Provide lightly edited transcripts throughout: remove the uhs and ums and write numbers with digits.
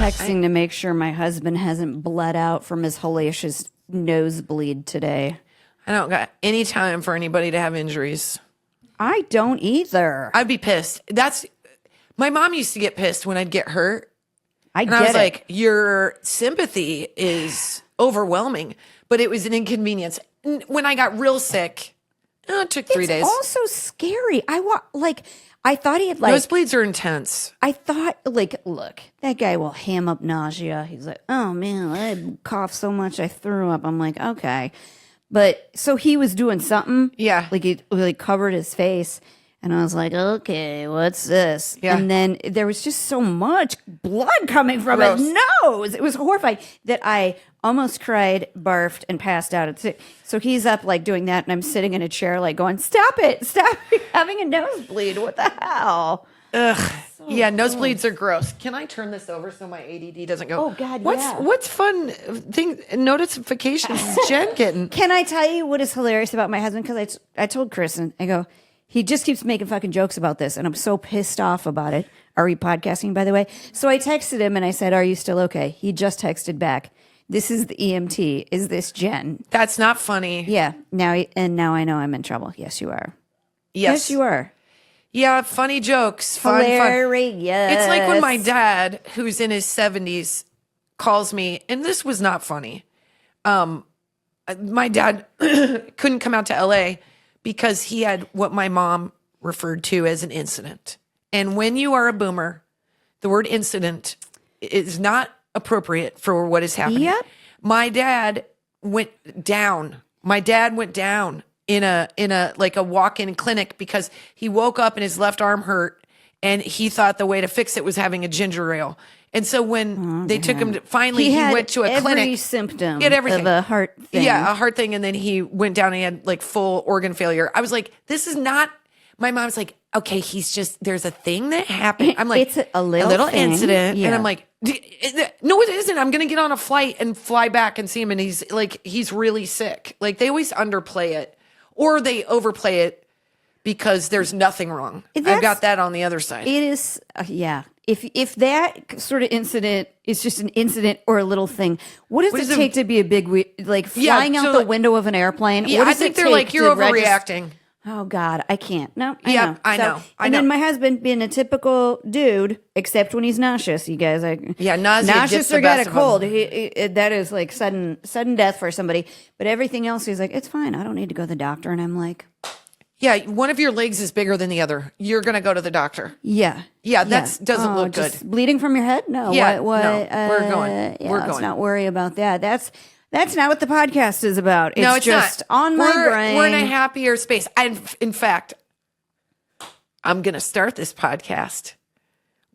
texting to make sure my husband hasn't bled out from his hellacious nosebleed today. I don't got any time for anybody to have injuries. I don't either. I'd be pissed. My mom used to get pissed when I'd get hurt. I was like, your sympathy is overwhelming, but it was an inconvenience. When I got real sick, it took 3 days. It's also scary. I thought he had nosebleeds are intense. I thought look, that guy will ham up nausea. He's like, oh man, I coughed so much I threw up. I'm like, okay. But so he was doing something. Yeah. Like he covered his face. And I was like, okay, what's this? Yeah. And then there was just so much blood coming from his nose. It was horrifying that I almost cried, barfed, and passed out. So he's up doing that, and I'm sitting in a chair going, stop it, stop having a nosebleed. What the hell? Ugh. Yeah, nosebleeds are gross. Can I turn this over so my ADD doesn't go? Oh, God, yeah. What's fun notifications is Jen getting? Can I tell you what is hilarious about my husband? Because I told Kristin, I go, he just keeps making fucking jokes about this, and I'm so pissed off about it. Are we podcasting, by the way? So I texted him, and I said, are you still okay? He just texted back, this is the EMT. Is this Jen? That's not funny. Yeah. Now I know I'm in trouble. Yes, you are. Yes, you are. Yeah, funny jokes. Hilarious. It's like when my dad, who's in his 70s, calls me, and this was not funny. My dad couldn't come out to LA because he had what my mom referred to as an incident. And when you are a boomer, the word incident is not appropriate for what is happening. Yep. My dad went down. In a walk-in clinic because he woke up and his left arm hurt and he thought the way to fix it was having a ginger ale. And so when they took him to, finally he went to a clinic. Every symptom he had everything. Of a heart thing. Yeah, a heart thing. And then he went down and he had full organ failure. I was like, this is not, my mom's like, okay, there's a thing that happened. I'm like, it's a little thing. Incident. Yeah. And I'm like, no, it isn't. I'm going to get on a flight and fly back and see him. And he's really sick. They always underplay it. Or they overplay it because there's nothing wrong. I've got that on the other side. It is, yeah. If that sort of incident is just an incident or a little thing, what does it take to be a big, flying out the window of an airplane? Yeah, I think they're you're overreacting. Oh God, I can't. No, I know. And then my husband being a typical dude, except when he's nauseous. You guys, nauseous or got a cold. That is sudden death for somebody. But everything else, he's like, it's fine. I don't need to go to the doctor. And I'm like, yeah, one of your legs is bigger than the other. You're gonna go to the doctor. Yeah, that doesn't look good. Bleeding from your head? No. Yeah, no. We're going. Yeah, we're let's going. not worry about that. That's not what the podcast is about. It's just not. on my brain. We're in a happier space. In fact, I'm going to start this podcast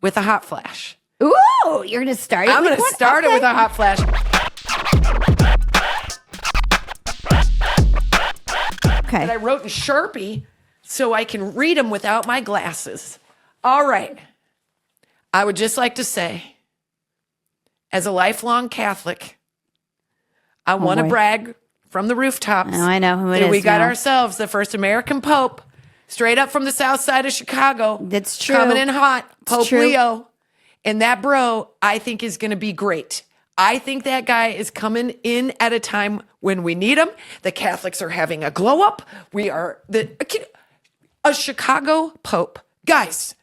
with a hot flash. Ooh, you're going to start it? I'm going to start it with a hot flash. Okay. That I wrote in Sharpie so I can read them without my glasses. All right. I would just like to say, as a lifelong Catholic, I want to brag from the rooftops. Oh, I know who it is. We got ourselves the first American Pope, straight up from the south side of Chicago. That's true. Coming in hot, Pope true. Leo. And that bro, I think, is going to be great. I think that guy is coming in at a time when we need him. The Catholics are having a glow up. We are a Chicago Pope. Guys,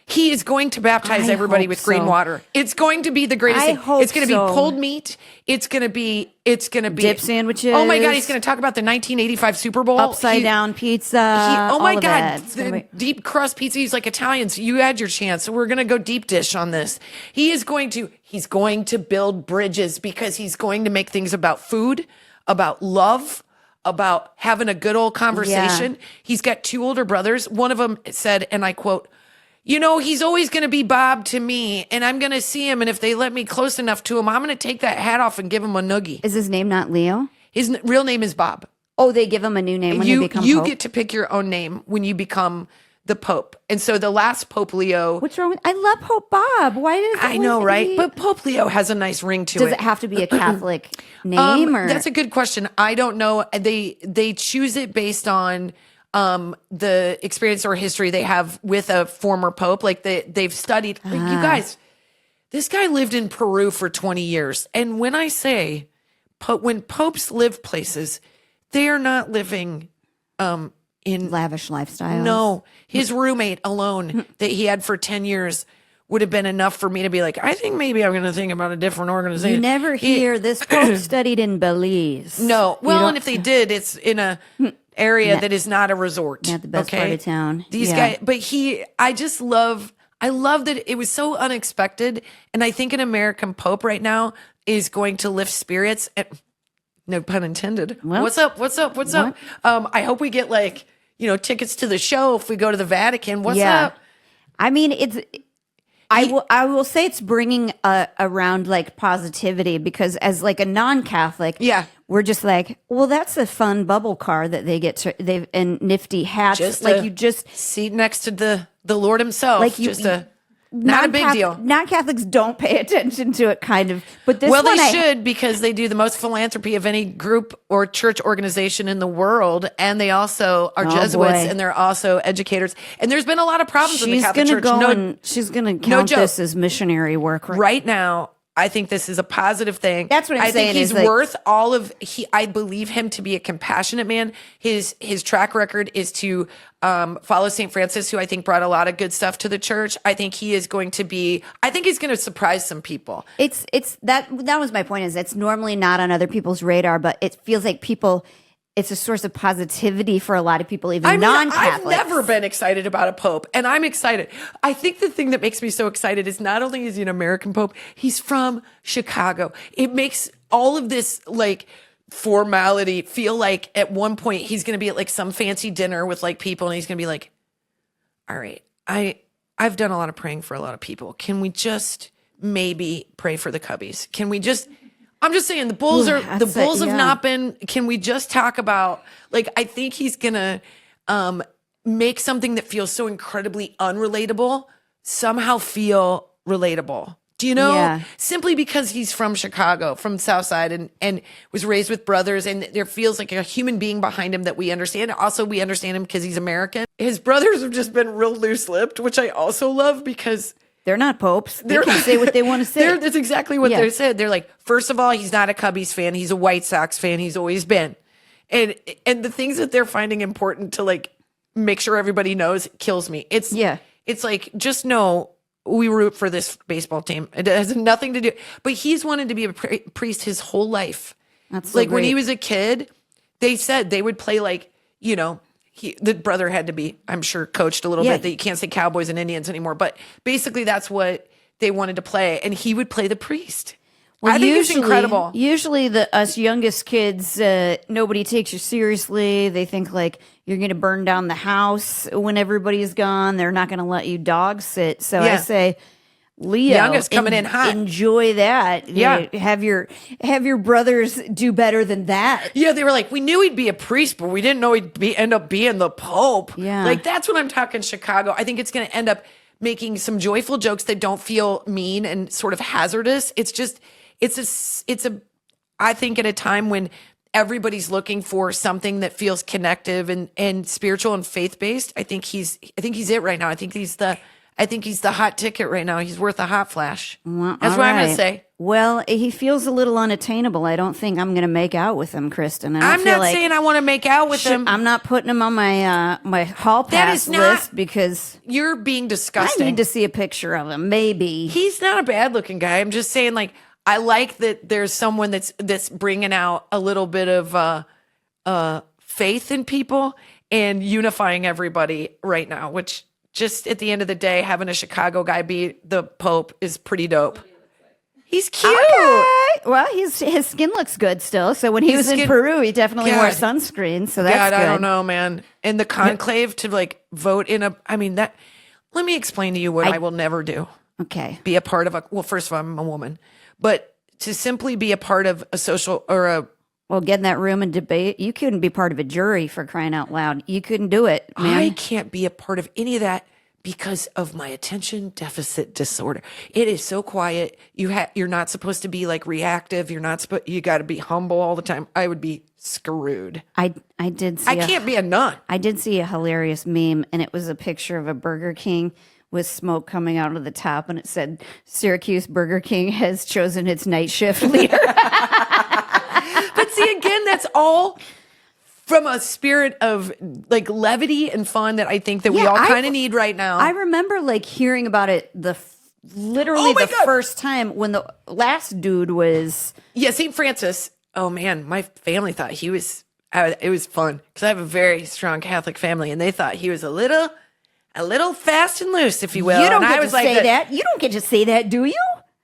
he is going to baptize everybody with green water. It's going to be the greatest thing. It's going to be pulled meat. It's going to be dip sandwiches. Oh my God, he's going to talk about the 1985 Super Bowl. Upside down pizza. Oh my God, the deep crust pizza. He's like Italians. You had your chance. We're going to go deep dish on this. He's going to build bridges because he's going to make things about food, about love, about having a good old conversation. Yeah. He's got 2 older brothers. One of them said, and I quote, he's always going to be Bob to me, and I'm going to see him, and if they let me close enough to him, I'm going to take that hat off and give him a noogie. Is his name not Leo? His real name is Bob. Oh, they give him a new name when they become Pope? You get to pick your own name when you become the Pope. And so the last Pope Leo... What's wrong with... I love Pope Bob. Why does... I know, right? But Pope Leo has a nice ring to it. Does it have to be a Catholic name? Or? That's a good question. I don't know. They choose it based on... the experience or history they have with a former pope. They've studied, you guys, This guy lived in Peru for 20 years. And when I say, when popes live places, they are not living in lavish lifestyles. No, his roommate alone that he had for 10 years would have been enough for me to be like, I think maybe I'm going to think about a different organization. You never hear this pope studied in Belize. No. Well, and if they did, it's in a area that is not a resort. Not the best part of town. These guys, but I love that it was so unexpected. And I think an American pope right now is going to lift spirits. No pun intended. Well, what's up? I hope we get tickets to the show if we go to the Vatican. What's up? I mean, I will say it's bringing around like positivity, because as like a non-Catholic, we're just like, well, that's a fun bubble car that they get to, they've and nifty hats. You just seat next to the Lord himself. Not a big deal. Non-Catholics don't pay attention to it, kind of. But this they should, because they do the most philanthropy of any group or church organization in the world, and they also are Jesuits, and they're also educators. And there's been a lot of problems in the Catholic Church. She's going to count this as missionary work right now. I think this is a positive thing. That's what I'm saying. I think he's worth all of. I believe him to be a compassionate man. His track record is to follow St. Francis, who I think brought a lot of good stuff to the church. I think he is going to be. I think he's going to surprise some people. It's that was my point. Is it's normally not on other people's radar, but it feels like people. It's a source of positivity for a lot of people, even non-Catholics. I've never been excited about a pope, and I'm excited. I think the thing that makes me so excited is not only is he an American pope, he's from Chicago. It makes all of this formality feel like at one point he's going to be at some fancy dinner with people, and he's going to be like, all right, I've done a lot of praying for a lot of people. Can we just maybe pray for the Cubbies? Can we just... I'm just saying the Bulls have not been. Can we just talk about I think he's gonna make something that feels so incredibly unrelatable somehow feel relatable. Do you know? Yeah. Simply because he's from Chicago, from South Side, and was raised with brothers, and there feels like a human being behind him that we understand. Also, we understand him because he's American. His brothers have just been real loose-lipped, which I also love because. They're not popes. They can say what they want to say. That's exactly what they said. They're like, first of all, he's not a Cubbies fan. He's a White Sox fan. He's always been. And the things that they're finding important to make sure everybody knows kills me. It's just know we root for this baseball team. It has nothing to do. But he's wanted to be a priest his whole life. That's so great. When he was a kid, they said they would play the brother had to be, I'm sure, coached a little bit that you can't say Cowboys and Indians anymore. But basically that's what they wanted to play. And he would play the priest. Well, I think it's incredible. Usually us youngest kids, nobody takes you seriously. They think you're going to burn down the house when everybody's gone. They're not going to let you dog sit. So I say, Leo, youngest coming in hot. Enjoy that. Yeah, have your brothers do better than that. Yeah, they were like, we knew he'd be a priest, but we didn't know he'd end up being the Pope. Yeah, that's what I'm talking. Chicago. I think it's going to end up making some joyful jokes that don't feel mean and sort of hazardous. It's just, I think at a time when everybody's looking for something that feels connective and spiritual and faith based. I think he's it right now. I think he's the hot ticket right now. He's worth a hot flash. Well, that's what I'm going to say. Well, he feels a little unattainable. I don't think I'm going to make out with him, Kristin. I'm not saying I want to make out with him. I'm not putting him on my my hall pass list because you're being disgusting. I need to see a picture of him. Maybe he's not a bad looking guy. I'm just saying, I like that there's someone that's bringing out a little bit of faith in people and unifying everybody right now, which. Just at the end of the day, having a Chicago guy be the Pope is pretty dope. He's cute. Okay. Well, his skin looks good still. So when he was in Peru, he definitely wore sunscreen. So that's good. I don't know, man. And the conclave to vote in let me explain to you what I will never do. Okay. Be a part of first of all, I'm a woman. But to simply be a part of a social or a Well, get in that room and debate. You couldn't be part of a jury for crying out loud. You couldn't do it, man. I can't be a part of any of that because of my attention deficit disorder. It is so quiet. You're not supposed to be reactive. You got to be humble all the time. I would be screwed. I did see I can't be a nun. I did see a hilarious meme, and it was a picture of a Burger King with smoke coming out of the top, and it said Syracuse Burger King has chosen its night shift leader. But see, again, that's all from a spirit of like levity and fun that I think that we all kind of need right now. I remember like hearing about it literally the first time when the last dude was. Yeah, St. Francis. Oh man, my family thought he was. It was fun because I have a very strong Catholic family, and they thought he was a little fast and loose, if you will. You don't and get I was to like say that. You don't get to say that, do you?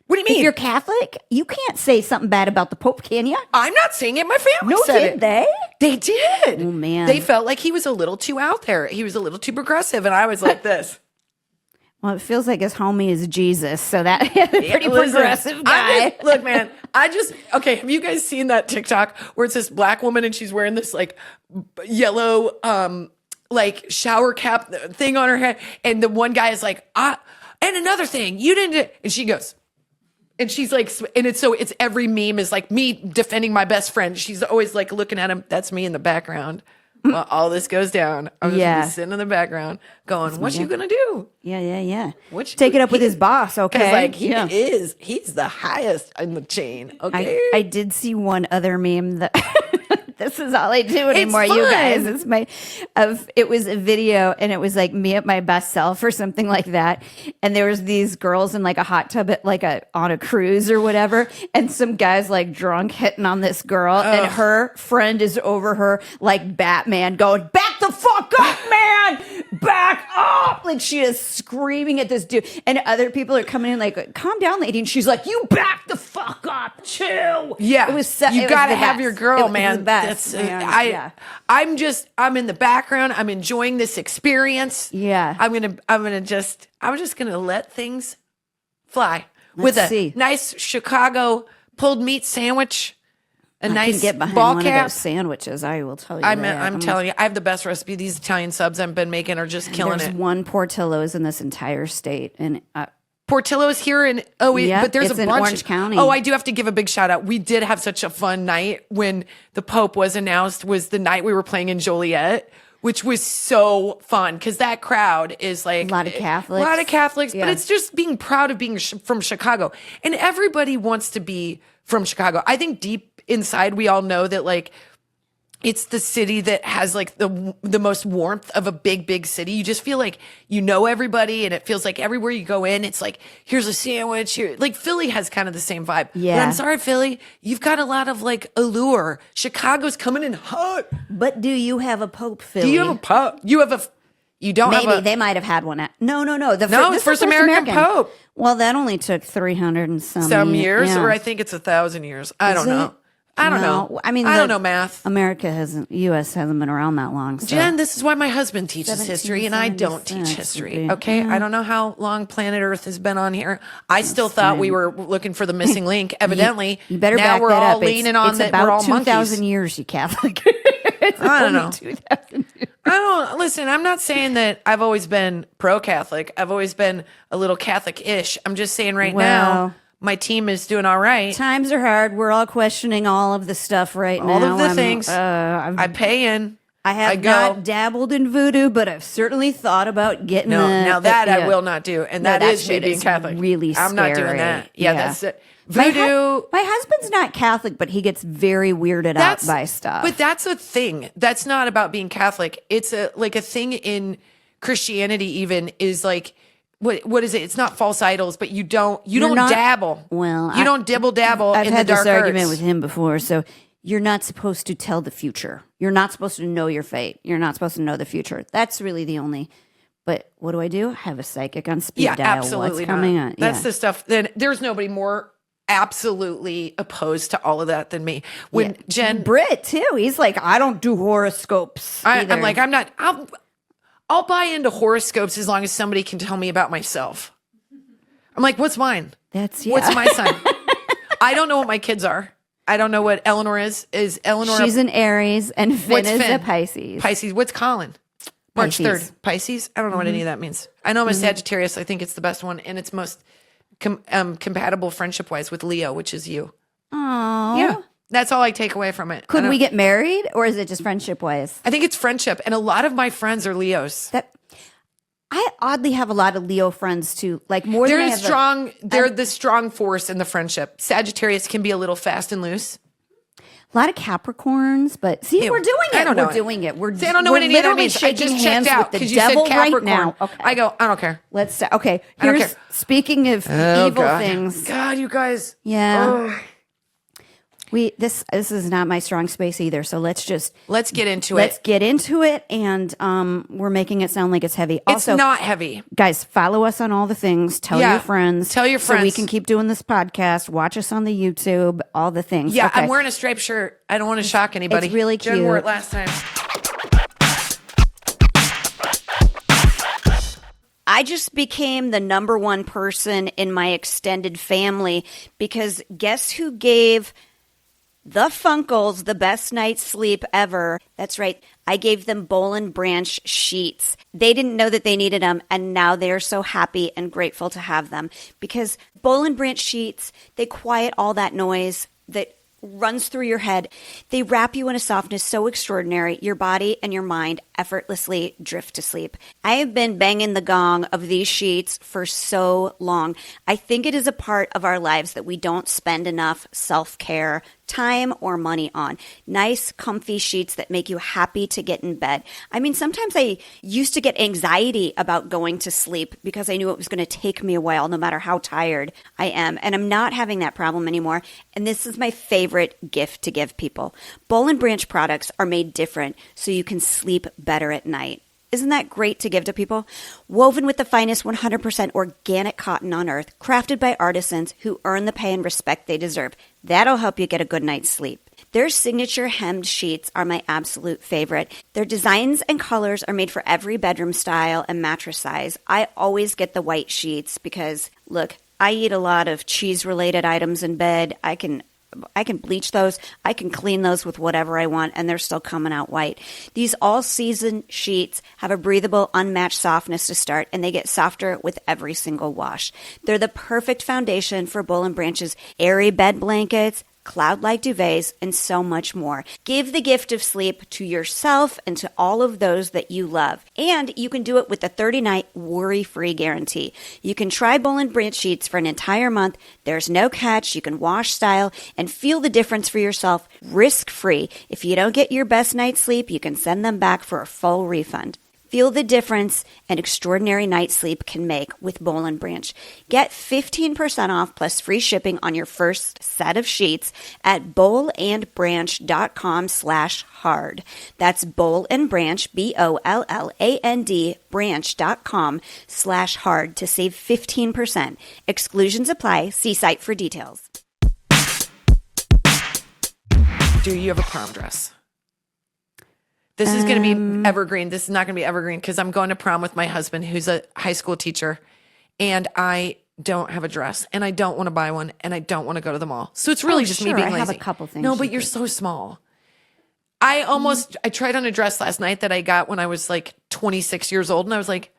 What do you mean? If you're Catholic, you can't say something bad about the Pope, can you? I'm not saying it. My family said did it. they? They did. Oh, man. They felt like he was a little too out there. He was a little too progressive, and I was like this. Well, it feels like his homie is Jesus, so that pretty progressive guy. Look, man, okay, have you guys seen that TikTok where it's this black woman and she's wearing this like yellow like shower cap thing on her head, and the one guy is like, and another thing, you didn't, and she goes, and she's like, and it's every meme is like me defending my best friend. She's always like looking at him. That's me in the background. While all this goes down, I'm just gonna be sitting in the background going, "What you gonna do?" Yeah. Take it up with his boss, okay? Like he's the highest in the chain. Okay. I did see one other meme that this is all I do anymore, It's you fun. guys. It was a video, and it was like me at my best self or something like that. And there was these girls in like a hot tub at on a cruise or whatever, and some guys like drunk hitting on this girl, and her friend is over her like Batman going, "Back the fuck up, man! Back up!" Like she is screaming at this dude, and other people are coming in like, "Calm down, lady," and she's like, "You back the fuck up too." Yeah, it was. You gotta have your girl, man. The best. I'm in the background. I'm enjoying this experience. Yeah. I'm just gonna let things fly with Let's a see. nice Chicago pulled meat sandwich, I nice can get behind ball one cap. of those sandwiches. I will tell you. I'm telling you, I have the best recipe. These Italian subs I've been making are just killing There's it. one Portillo's in this entire state, and Portillo's here in but there's it's a in bunch. Orange County. Oh, I do have to give a big shout out. We did have such a fun night when the Pope was announced. Was the night we were playing in Joliet, which was so fun because that crowd is like a lot of Catholics. but it's just being proud of being from Chicago, and everybody wants to be from Chicago. I think deep inside we all know that like it's the city that has like the most warmth of a big city. You just feel like you know everybody, and it feels like everywhere you go in, it's like, here's a sandwich. Here, like Philly has kind of the same vibe. Yeah. But I'm sorry, Philly, you've got a lot of like allure. Chicago's coming in hot. But do you have a Pope, Philly? Do you have a Pope? You don't Maybe have a. they might have had one. No. It's This first is American Pope. Well, that only took 300 and Some years, yeah. or I think it's 1,000 years. I don't know. I don't know. I mean, I don't know math. U.S. hasn't been around that long. So. Jen, this is why my husband teaches history and I don't teach 1776 history. would be- Okay. I don't know how long planet Earth has been on here. I still thought we were looking for the missing link. Evidently, you better now back we're that all up. leaning on it's that about we're all 2,000 monkeys. years, you Catholic. I don't know. 2,000 years. I don't listen. I'm not saying that I've always been pro-Catholic. I've always been a little Catholic-ish. I'm just saying now Well, my team is doing all right. Times are hard. We're all questioning all of the stuff right now. All of the things. I pay in. I have not dabbled in voodoo, but I've certainly thought about getting now that I will not do, and No, that that is me shit being is Catholic. really I'm not doing scary. that. Yeah, Yeah. that's it. My Voodoo. my husband's not Catholic, but he gets very weirded out by stuff. But that's a thing. That's not about being Catholic. It's a thing in Christianity. Even is like what is it? It's not false idols, but you don't dabble. Well, you don't dibble dabble. I've in had the dark this argument arts. with him before. So you're not supposed to tell the future. You're not supposed to know your fate. You're not supposed to know the future. That's really the only. But what do? I have a psychic on speed dial. Absolutely What's coming not. on? That's the stuff. Then there's nobody more absolutely opposed to all of that than me. When Jen Britt too, he's like, I don't do horoscopes. I'm like, I'm not. I'll buy into horoscopes as long as somebody can tell me about myself. I'm like, what's mine? What's my sign? I don't know what my kids are. I don't know what Eleanor is. Is Eleanor? She's an Aries and Finn What's is Finn? a Pisces. Pisces. What's Colin? March Pisces. 3rd. Pisces? I don't know what any of that means. I know I'm a Sagittarius. I think it's the best one, and it's most compatible friendship-wise with Leo, which is you. Oh, Yeah. That's all I take away from it. Could we get married, or is it just friendship wise? I think it's friendship, and a lot of my friends are Leos. I oddly have a lot of Leo friends too. Like more than I They're have strong. They're the strong force in the friendship. Sagittarius can be a little fast and loose. a lot of Capricorns, but see, Ew. we're doing it. I don't know we're doing it. We're See, I don't know we're what any of that literally means. I shaking just hands checked out with the because you said devil right Capricorn. now. Okay. I don't care. Let's okay. I don't Here's care. speaking of Oh, evil God. things. God, you guys. Yeah. Ugh. This is not my strong space either. So let's get into let's it. get into it, and we're making it sound like it's heavy. Also, It's not heavy. guys, follow us on all the things. Tell Yeah. your friends. Tell your so we friends. can keep doing this podcast. Watch us on the YouTube. All the things. Yeah, Okay. I'm wearing a striped shirt. I don't want to shock anybody. It's really Jen wore cute. it last time. I just became the number one person in my extended family because guess who gave the Funkles the best night's sleep ever? That's right. I gave them Boll and Branch sheets. They didn't know that they needed them, and now they're so happy and grateful to have them because Boll and Branch sheets, they quiet all that noise that runs through your head. They wrap you in a softness so extraordinary, your body and your mind effortlessly drift to sleep. I have been banging the gong of these sheets for so long. I think it is a part of our lives that we don't spend enough self-care, time, or money on. Nice, comfy sheets that make you happy to get in bed. I mean, sometimes I used to get anxiety about going to sleep because I knew it was going to take me a while, no matter how tired I am. And I'm not having that problem anymore. And this is my favorite gift to give people. Boll and Branch products are made different so you can sleep better at night. Isn't that great to give to people? Woven with the finest 100% organic cotton on earth, crafted by artisans who earn the pay and respect they deserve. That'll help you get a good night's sleep. Their signature hemmed sheets are my absolute favorite. Their designs and colors are made for every bedroom style and mattress size. I always get the white sheets because, look, I eat a lot of cheese-related items in bed. I can bleach those. I can clean those with whatever I want, and they're still coming out white. These all-season sheets have a breathable, unmatched softness to start, and they get softer with every single wash. They're the perfect foundation for Boll and Branch's airy bed blankets, cloud-like duvets, and so much more. Give the gift of sleep to yourself and to all of those that you love. And you can do it with a 30-night worry-free guarantee. You can try Boll and Branch sheets for an entire month. There's no catch. You can wash, style, and feel the difference for yourself risk-free. If you don't get your best night's sleep, you can send them back for a full refund. Feel the difference an extraordinary night's sleep can make with Boll and Branch. Get 15% off plus free shipping on your first set of sheets at bollandbranch.com/hard. That's Boll and Branch, BOLLAND, branch.com/hard to save 15%. Exclusions apply. See site for details. Do you have a prom dress? This is going to be evergreen. This is not going to be evergreen because I'm going to prom with my husband, who's a high school teacher, and I don't have a dress, and I don't want to buy one, and I don't want to go to the mall. So it's really just me being lazy. I have a couple things. No, but you're so small. I tried on a dress last night that I got when I was like 26 years old, and I was like,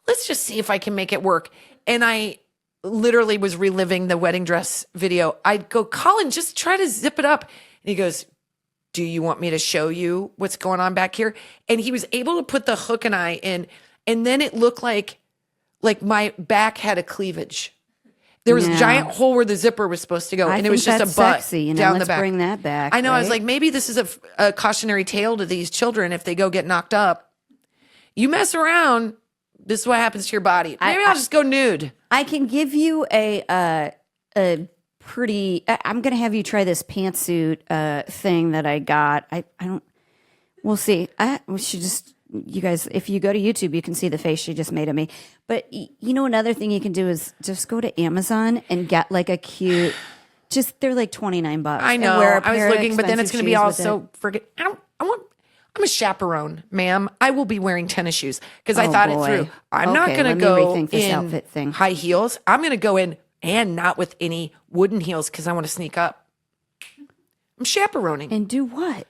let's just see if I can make it work. And I literally was reliving the wedding dress video. I'd go, Colin, just try to zip it up. And he goes, do you want me to show you what's going on back here? And he was able to put the hook and eye in, and then it looked like my back had a cleavage. There was a giant hole where the zipper was supposed to go, and it was just a butt sexy, down let's the back. Bring that back. I know. Right? I was like, maybe this is a cautionary tale to these children if they go get knocked up. You mess around, this is what happens to your body. Maybe I'll just go nude. I can give you a pretty. I'm going to have you try this pantsuit thing that I got. I don't. We'll see. We should just. You guys, if you go to YouTube, you can see the face she just made of me. But you know, another thing you can do is just go to Amazon and get like a cute. They're like $29. I know. I was looking, but then it's going to be all so I'm a chaperone, ma'am. I will be wearing tennis shoes because I thought it through. I'm not going to go in outfit thing. High heels. I'm going to go in and not with any wooden heels because I want to sneak up. I'm chaperoning. And do what?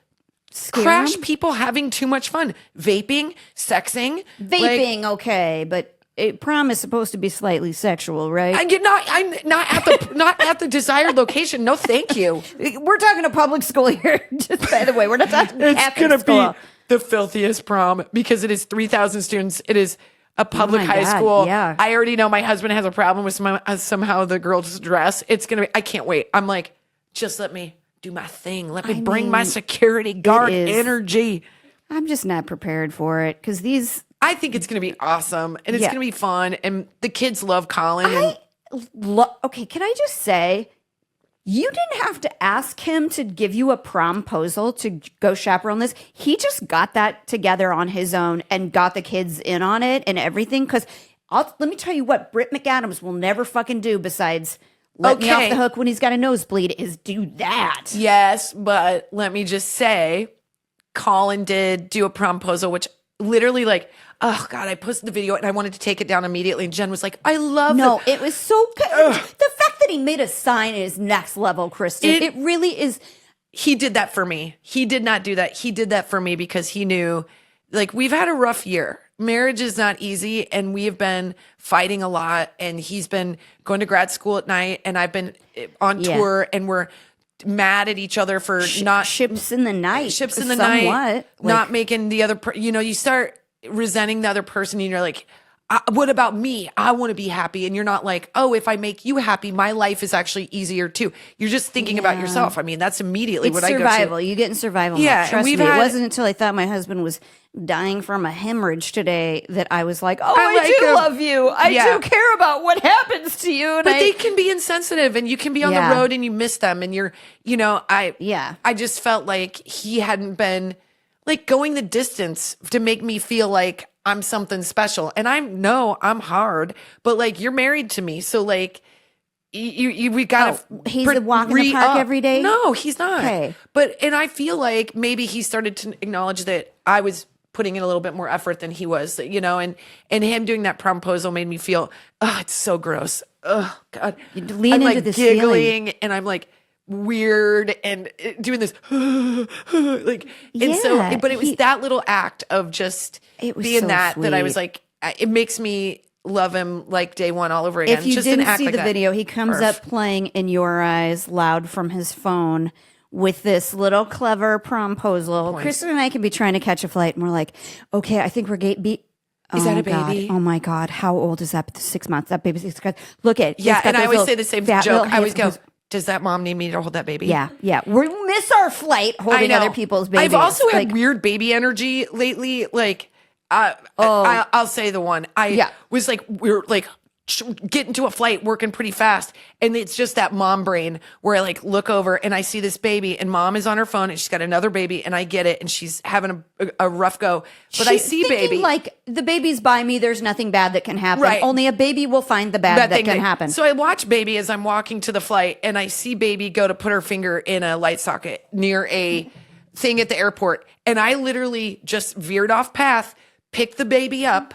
Scare Crash them? people having too much fun. Vaping, sexing. Vaping, okay, but prom is supposed to be slightly sexual, right? I'm not at the desired location. No, thank you. We're talking to public school here. Just by the way, we're not talking It's Catholic going to school. be the filthiest prom because it is 3,000 students. It is a public my high God, school. yeah. I already know my husband has a problem with somehow the girl's dress. It's going to be, I can't wait. I'm like, just let me do my thing. Let me bring my security guard energy. I'm just not prepared for it because these. I think it's going to be awesome and it's going to be fun. And the kids love Colin. Okay, can I just say, you didn't have to ask him to give you a prom-posal to go chaperone this. He just got that together on his own and got the kids in on it and everything. Because let me tell you what Britt McAdams will never fucking do besides let me off the hook when he's got a nosebleed is do that. Yes, but let me just say, Colin did do a prom-posal, which literally like, oh God, I posted the video and I wanted to take it down immediately. And Jen was like, I love it. It was so good. The fact that he made a sign is next level, Kristin. It really is. He did that for me. He did not do that. He did that for me because he knew, like, we've had a rough year. Marriage is not easy and we have been fighting a lot. And he's been going to grad school at night and I've been on tour and we're mad at each other for not ships in the night, night, not making the other, you start resenting the other person and you're like, what about me? I want to be happy. And you're not like, oh, if I make you happy, my life is actually easier too. You're just thinking about yourself. I mean, that's immediately what I go to. Survival. You get in survival. Yeah. Trust me. It wasn't until I thought my husband was dying from a hemorrhage today that I was like, oh, I do love you. I do care about what happens to you. And but they can be insensitive and you can be on the road and you miss them. And you're, I just felt like he hadn't been like going the distance to make me feel like I'm something special. And I'm hard, but like you're married to me. So like we got to he's walking the park every day. No, he's not. Okay. And I feel like maybe he started to acknowledge that I was putting in a little bit more effort than he was, and him doing that prom-posal made me feel, it's so gross. Oh God. You lean I'm into like this giggling feeling. And I'm like weird and doing this like, and so, but it was that little act of just being so that sweet. I was like, it makes me love him like day one all over again. If you just didn't see like the video, he comes up playing In Your Eyes loud from his phone with this little clever prom-posal. Kristin and I can be trying to catch a flight and we're like, okay, I think we're Is that a baby? God. Oh my God. How old is that? 6 months. That baby's 6 months. Look at and I always say the same joke. I always go, hands. does that mom need me to hold that baby? Yeah. We miss our flight holding other people's babies. I've also had weird baby energy lately. Like, I'll say the one. Was like, we're like getting to a flight, working pretty fast. And it's just that mom brain where I like look over and I see this baby and mom is on her phone and she's got another baby and I get it. And she's having a rough go, but I see baby. Like the baby's by me. There's nothing bad that can happen. Right. Only a baby will find the bad that can happen. So I watch baby as I'm walking to the flight and I see baby go to put her finger in a light socket near a thing at the airport. And I literally just veered off path, picked the baby up,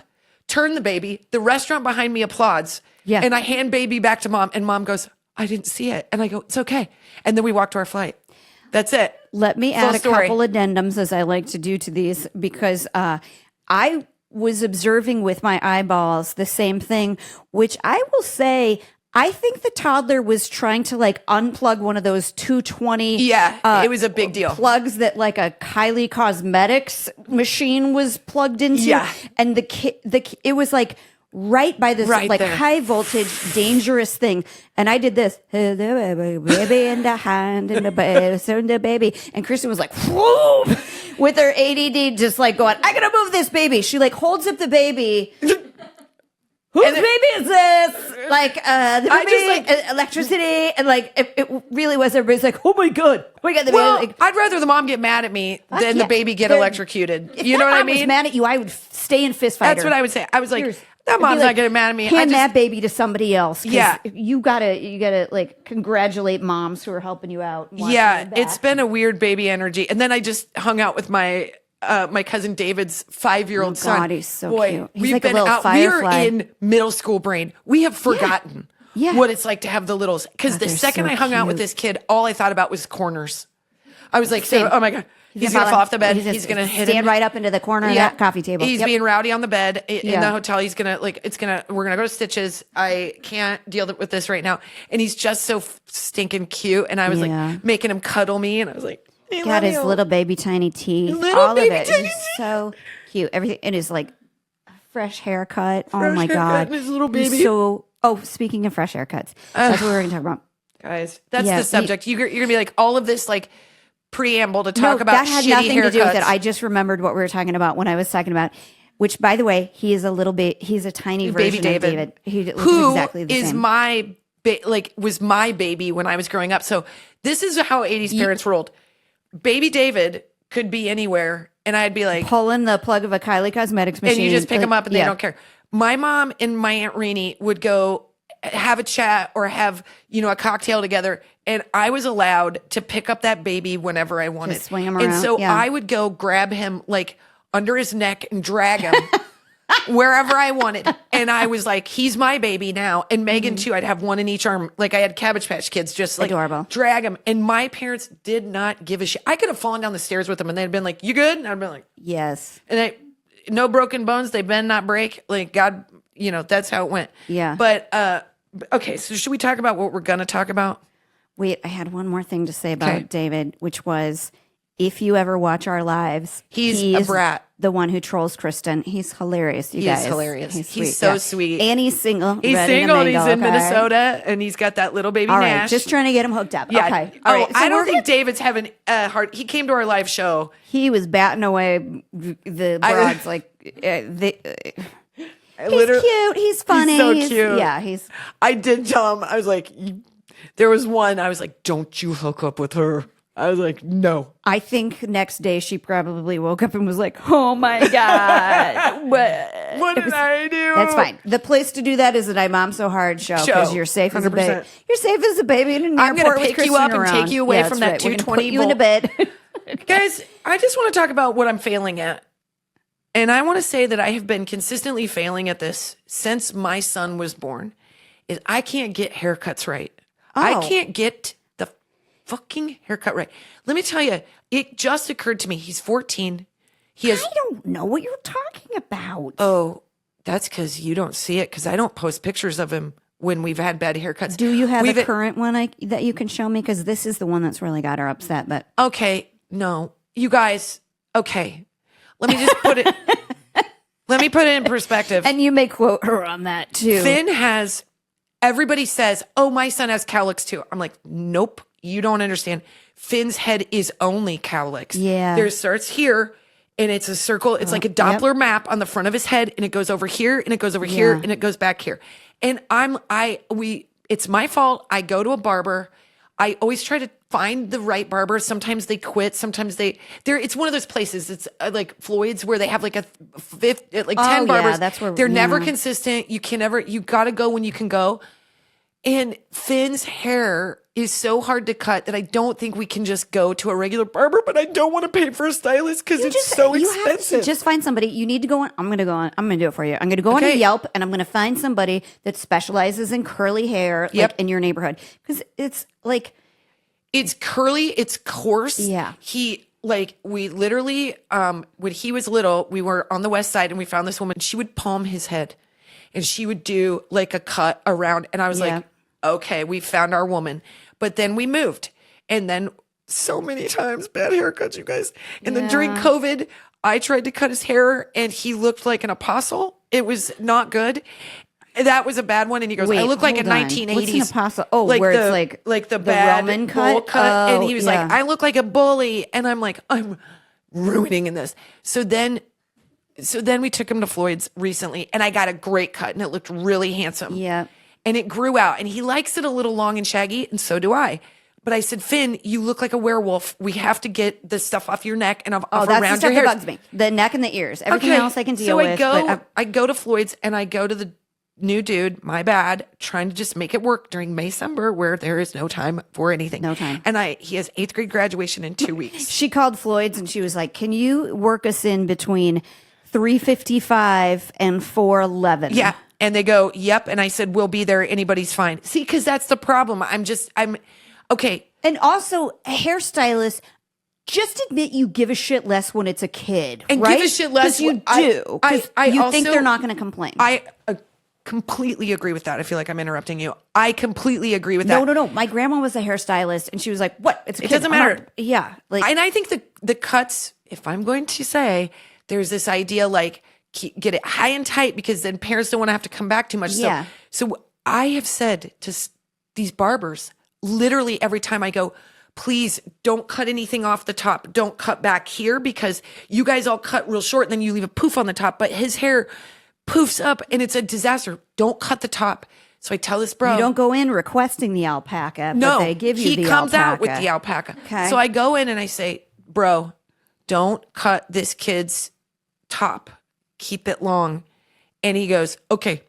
turn the baby. The restaurant behind me applauds. Yeah. And I hand baby back to mom and mom goes, I didn't see it. And I go, it's okay. And then we walk to our flight. That's it. Let me add a couple addendums as I like to do to these because I was observing with my eyeballs the same thing, which I will say, I think the toddler was trying to like unplug one of those 220. Yeah, it was a big deal. Plugs that like a Kylie Cosmetics machine was plugged into. Yeah. And it was like right by this like there. High voltage, dangerous thing. And I did this, baby in the hand and the baby. And Kristin was like, whoa, with her ADD, just like going, I gotta move this baby. She like holds up the baby. Whose baby is this? Like, the baby, electricity, and like, it really was. Everybody's like, "Oh my god, the baby!" Like, I'd rather the mom get mad at me than the baby get electrocuted. You know what I mean? If mad at you, I would stay in fist fight. That's what I would say. I was like, that mom's not getting mad at me. Hand that baby to somebody else. Yeah, you gotta like congratulate moms who are helping you out. Yeah, it's been a weird baby energy, and then I just hung out with my cousin David's 5-year-old son. God, he's so cute. He's we've like been a little out. firefly. We're in middle school brain. We have forgotten what it's like to have the littles. Because the second I hung out with this kid, all I thought about was corners. I was like, oh my God. He's going to fall off the bed. He's going to hit him. Stand right up into the corner of that coffee table. He's being rowdy on the bed in the hotel. He's going to we're going to go to Stitches. I can't deal with this right now. And he's just so stinking cute. And I was like making him cuddle me. And I was like, got his little baby tiny teeth. All of it. He's so cute. Everything. It is like fresh haircut. Oh Fresh my haircut God. and his little baby. Speaking of fresh haircuts, that's what we're going to talk about. Guys, that's the subject. You're going to be like all of this like preamble to talk about that had shitty nothing haircuts. to do with it. I just remembered what we were talking about when I was talking about, which by the way, he is a little bit, he's a tiny version of David. He looks exactly the same. Was my baby when I was growing up. So this is how 80s parents rolled. Baby David could be anywhere. And I'd be like, pulling the plug of a Kylie Cosmetics machine. and you just pick them up and they don't care. My mom and my Aunt Renee would go have a chat or have, a cocktail together. And I was allowed to pick up that baby whenever I wanted. Just swing him around. And so I would go grab him like under his neck and drag him wherever I wanted. And I was like, he's my baby now. And Megan too, I'd have one in each arm. Like I had Cabbage Patch Kids, just like adorable. Drag him. And my parents did not give a shit. I could have fallen down the stairs with them and they'd been like, you good? And I'd been like, yes. And no broken bones. They bend, not break. Like God, that's how it went. Yeah. But, okay. So should we talk about what we're going to talk about? Wait, I had one more thing to say about David, which was, if you ever watch our lives, he's a brat. The one who trolls Kristen. He's hilarious, you guys. He's hilarious. He's sweet. so sweet. And he's single. He's single and he's in Minnesota and he's got that little baby All Nash. right, just trying to get him hooked up. Yeah. Okay. Oh, All right. So I don't think David's having a hard. He came to our live show. He was batting away the broads he's cute. He's funny. He's so cute. Yeah, I did tell him. I was like, there was one. I was like, don't you hook up with her. I was like, no. I think next day she probably woke up and was like, oh my God. What did I do? That's fine. The place to do that is an IMOMSOHARD show because you're safe as a baby. You're safe as a baby in an I'm airport going to pick you up and take you away from that 220 you in a bed. Guys, I just want to talk about what I'm failing at. And I want to say that I have been consistently failing at this since my son was born. Is I can't get haircuts right. I can't get the fucking haircut right. Let me tell you, it just occurred to me. He's 14. I don't know what you're talking about. Oh, that's because you don't see it because I don't post pictures of him when we've had bad haircuts. Do you have a current one that you can show me? Because this is the one that's really got her upset. But okay, no, you guys. Okay, let me just put it. Let me put it in perspective. And you may quote her on that too. Finn has. Everybody says, "Oh, my son has cowlicks too." I'm like, nope, you don't understand. Finn's head is only cowlicks. Yeah, there starts here. And it's a circle. It's like a Doppler map on the front of his head, and it goes over here, and it goes over here, and it goes back here. And it's my fault. I go to a barber. I always try to find the right barber. Sometimes they quit. Sometimes it's one of those places. It's like Floyd's where they have like 10 barbers. Yeah, that's where they're never consistent. You got to go when you can go. And Finn's hair is so hard to cut that I don't think we can just go to a regular barber, but I don't want to pay for a stylist because it's so expensive. You have to just find somebody. You need to go on. I'm going to do it for you. I'm going to go on to Yelp and I'm going to find somebody that specializes in curly hair in your neighborhood. Because it's like. It's curly. It's coarse. Yeah. We literally, when he was little, we were on the west side and we found this woman. She would palm his head and she would do like a cut around. And I was like, okay, we found our woman. But then we moved. And then so many times, bad haircuts, you guys. And then during COVID, I tried to cut his hair and he looked like an apostle. It was not good. That was a bad one. And he goes, I look like a 1980s. What's an apostle? Oh, where it's like the bad Roman cut. Oh, and he was like, I look like a bully. And I'm like, I'm ruining in this. So then we took him to Floyd's recently and I got a great cut and it looked really handsome. Yeah. And it grew out and he likes it a little long and shaggy. And so do I. But I said, Finn, you look like a werewolf. We have to get the stuff off your neck and off around your hair. That's the stuff that bugs me. The neck and the ears. Everything else I can deal with. So I go to Floyd's and I go to the new dude, my bad, trying to just make it work during May-December where there is no time for anything. No time. And he has 8th grade graduation in 2 weeks. She called Floyd's and she was like, can you work us in between 3:55 and 4:11? Yeah. And they go, yep. And I said, we'll be there. Anybody's fine. See, because that's the problem. I'm okay. And also, a hairstylist, just admit you give a shit less when it's a kid, and right? give a shit less. You do. You think they're not going to complain. I completely agree with that. I feel like I'm interrupting you. I completely agree with that. No. My grandma was a hairstylist, and she was like, "What? It's a kid. It doesn't matter." Yeah. And I think the cuts, if I'm going to say, there's this idea like get it high and tight because then parents don't want to have to come back too much. Yeah. So I have said to these barbers, literally every time I go, please don't cut anything off the top. Don't cut back here because you guys all cut real short and then you leave a poof on the top. But his hair poofs up and it's a disaster. Don't cut the top. So I tell this bro. You don't go in requesting the alpaca, No, but they give you the he comes alpaca. out with the alpaca. Okay. So I go in and I say, bro, don't cut this kid's top. Keep it long. And he goes, okay.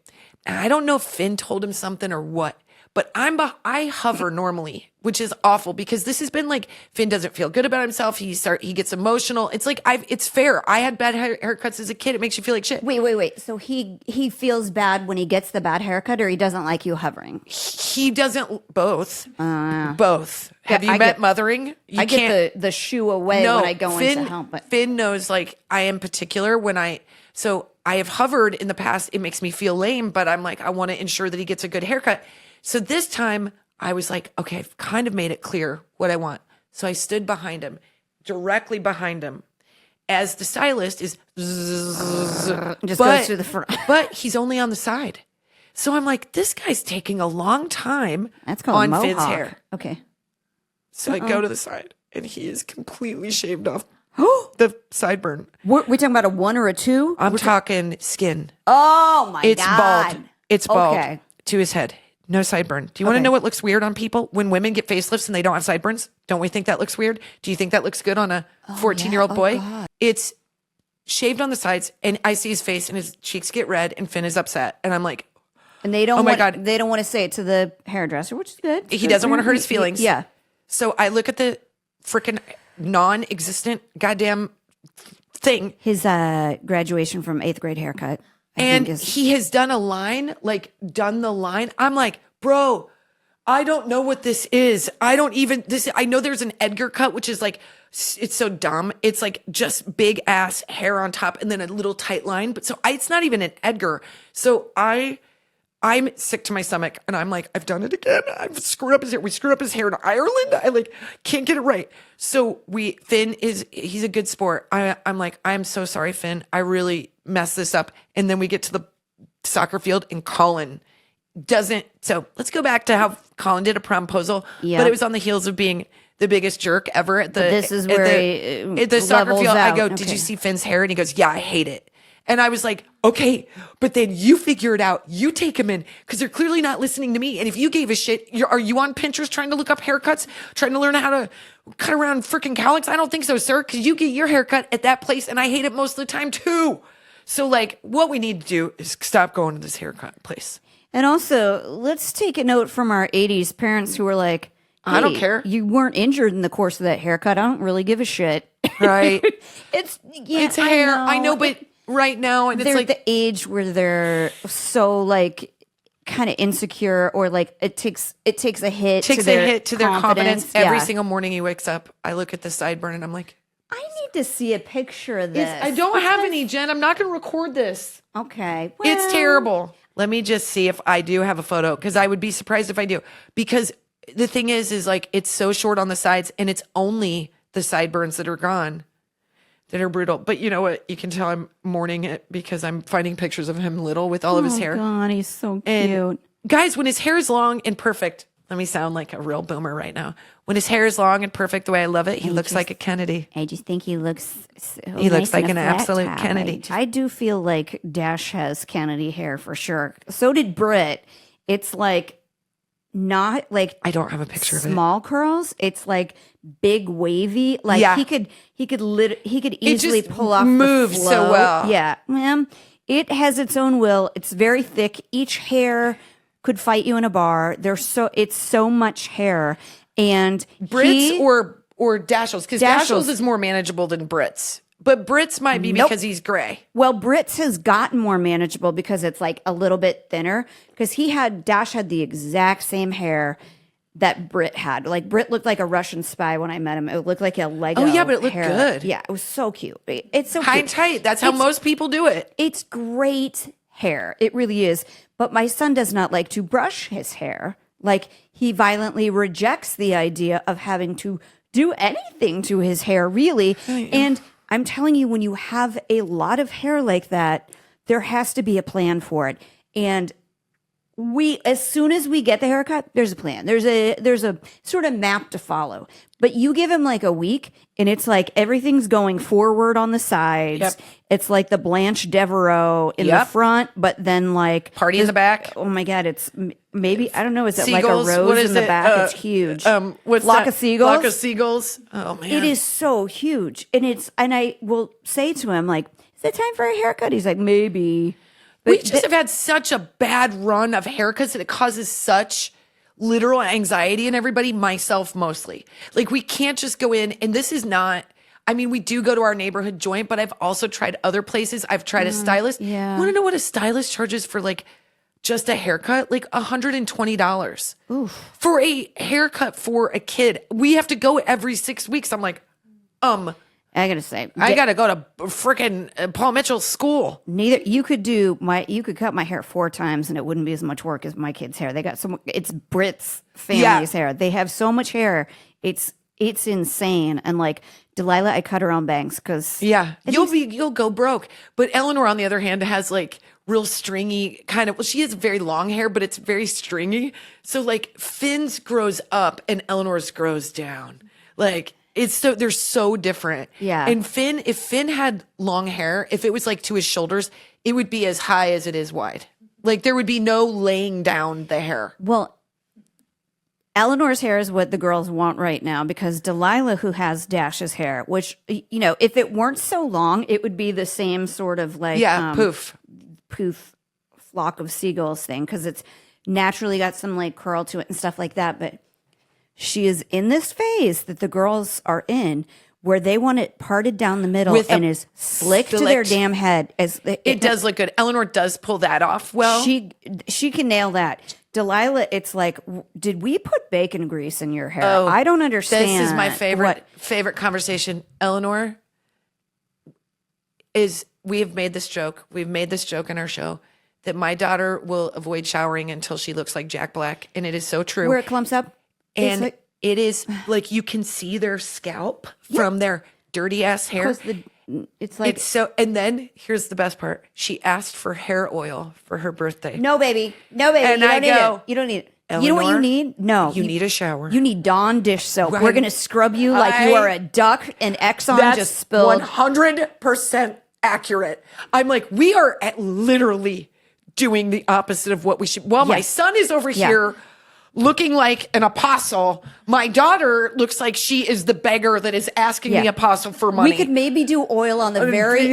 And I don't know if Finn told him something or what, but I hover normally, which is awful because this has been like Finn doesn't feel good about himself. He gets emotional. It's like it's fair. I had bad haircuts as a kid. It makes you feel like shit. Wait. So he feels bad when he gets the bad haircut, or he doesn't like you hovering? He doesn't. Both. Both. Have you met mothering? I get the shoe away when I go in to help. But Finn knows like I am particular when so I have hovered in the past. It makes me feel lame, but I'm like, I want to ensure that he gets a good haircut. So this time I was like, okay, I've kind of made it clear what I want. So I stood behind him, directly behind him, as the stylist is just goes through the front. But he's only on the side. So I'm like, this guy's taking a long time That's called on mohawk. Finn's hair. Okay. So I go to the side and he is completely shaved off the sideburn. We're talking about a 1 or a 2? I'm talking skin. Oh my It's God. bald. It's bald Okay. to his head. No sideburn. Do you want to know what looks weird on people? When women get facelifts and they don't have sideburns, don't we think that looks weird? Do you think that looks good on a 14-year-old boy? God. It's shaved on the sides, and I see his face, and his cheeks get red, and Finn is upset. And I'm like, And they don't Oh my want, God. they don't want to say it to the hairdresser, which is good. he doesn't want to hurt his feelings. Yeah. So I look at the freaking non-existent goddamn thing, His graduation from 8th grade haircut. and he has done a line, done the line. I'm like, bro, I don't know what this is. I know there's an Edgar cut, which is like, it's so dumb. It's like just big ass hair on top and then a little tight line. But it's not even an Edgar. So I'm sick to my stomach and I'm like, I've done it again. I've screwed up his hair. We screwed up his hair in Ireland. I can't get it right. So he's a good sport. I'm like, I'm so sorry, Finn. I really messed this up. And then we get to the soccer field and Colin doesn't. So let's go back to how Colin did a prom-posal, Yeah. but it was on the heels of being the biggest jerk ever at this is where at the soccer levels field. out. I go, did you see Finn's hair? And he goes, yeah, I hate it. And I was like, okay, but then you figure it out. You take him in because they're clearly not listening to me. And if you gave a shit, are you on Pinterest trying to look up haircuts, trying to learn how to cut around freaking cowlicks? I don't think so, sir, because you get your haircut at that place and I hate it most of the time too. So what we need to do is stop going to this haircut place. And also, let's take a note from our 80s parents who were like, I don't "Hey, care. You weren't injured in the course of that haircut. I don't really give a shit." Right. It's hair. I know, but right now, and it's they're like, at the age where they're so kind of insecure, or it takes a hit to their confidence. Every Yeah. single morning he wakes up, I look at the sideburn and I'm like, I need to see a picture of this. I don't have any, Jen. I'm not going to record this. Okay. It's well, terrible. Let me just see if I do have a photo, because I would be surprised if I do. Because the thing is it's so short on the sides, and it's only the sideburns that are gone, that are brutal. But you know what? You can tell I'm mourning it because I'm finding pictures of him little with all of his hair. God, he's so cute. And guys, when his hair is long and perfect, let me sound like a real boomer right now. When his hair is long and perfect the way I love it, he looks like a Kennedy. I just think he looks He looks like an absolute top. Kennedy. I do feel like Dash has Kennedy hair for sure. So did Britt. It's not I don't have a picture of it. small curls. It's big wavy. Yeah. he could easily just pull off moves the so flow. well. Yeah. It has its own will. It's very thick. Each hair could fight you in a bar. It's so much hair. And Brits or Dashiell's, because Dashiell's Dashiell's is more manageable than Brits. But Brits might be because he's gray. Well, Britt's has gotten more manageable because it's a little bit thinner. Because Dash had the exact same hair that Britt had. Britt looked like a Russian spy when I met him. It looked like a Lego. Oh, yeah, but it looked hair. good. Yeah, it was so cute. It's so High cute. and tight. That's how most people do it. It's great hair. It really is. But my son does not like to brush his hair. He violently rejects the idea of having to do anything to his hair, really. And I'm telling you, when you have a lot of hair like that, there has to be a plan for it. And as soon as we get the haircut, there's a plan. There's a sort of map to follow. But you give him like a week, and it's like everything's going forward on the sides. Yep. It's like the Blanche Devereaux in the front, but then like Party in the back. Oh my God! It's maybe I don't know. Is it Seagulls? like a What rose is in the it? back? It's huge. What's Flock that? of seagulls. Flock of seagulls. Oh man, It is so huge, and I will say to him like, "Is it time for a haircut?" He's like, "Maybe." We just have had such a bad run of haircuts that it causes such literal anxiety in everybody, myself mostly. Like we can't just go in, and this is not, I mean, we do go to our neighborhood joint, but I've also tried other places. I've tried a stylist. yeah. Want to know what a stylist charges for like just a haircut? Like $120 for a haircut for a kid. We have to go every 6 weeks. I'm like, I gotta say, I got to go to frickin' Paul Mitchell's school. neither you could cut my hair 4 times and it wouldn't be as much work as my kids' hair. They got it's Brit's family's hair. They have so much hair. It's insane. And like Delilah, I cut her own bangs because You'll go broke. But Eleanor, on the other hand, has like real stringy kind of, well, she has very long hair, but it's very stringy. So like Finn's grows up and Eleanor's grows down. Like they're so different. Yeah. And if Finn had long hair, if it was like to his shoulders, it would be as high as it is wide. Like there would be no laying down the hair. well, Eleanor's hair is what the girls want right now because Delilah, who has Dash's hair, which if it weren't so long, it would be the same sort of like Poof flock of seagulls thing because it's naturally got some like curl to it and stuff like that. But she is in this phase that the girls are in where they want it parted down the middle and is slick to their damn head. It does look good. Eleanor does pull that off well. She can nail that. Delilah, it's like, did we put bacon grease in your hair? Oh, I don't understand. This is my favorite conversation. Eleanor we have made this joke. We've made this joke in our show that my daughter will avoid showering until she looks like Jack Black. And it is so true. Where it clumps up. And it is like you can see their scalp from their dirty ass hair. It's like it's so. And then here's the best part: she asked for hair oil for her birthday. No, baby. And you don't need it. Eleanor, you know what you need? No, you need a shower. You need Dawn dish soap. Right. We're gonna scrub you like you are a duck, and Exxon just spilled. 100% accurate. I'm like, we are literally doing the opposite of what we should. Well, my son is over here looking like an apostle. My daughter looks like she is the beggar that is asking the apostle for money. We could maybe do oil on the very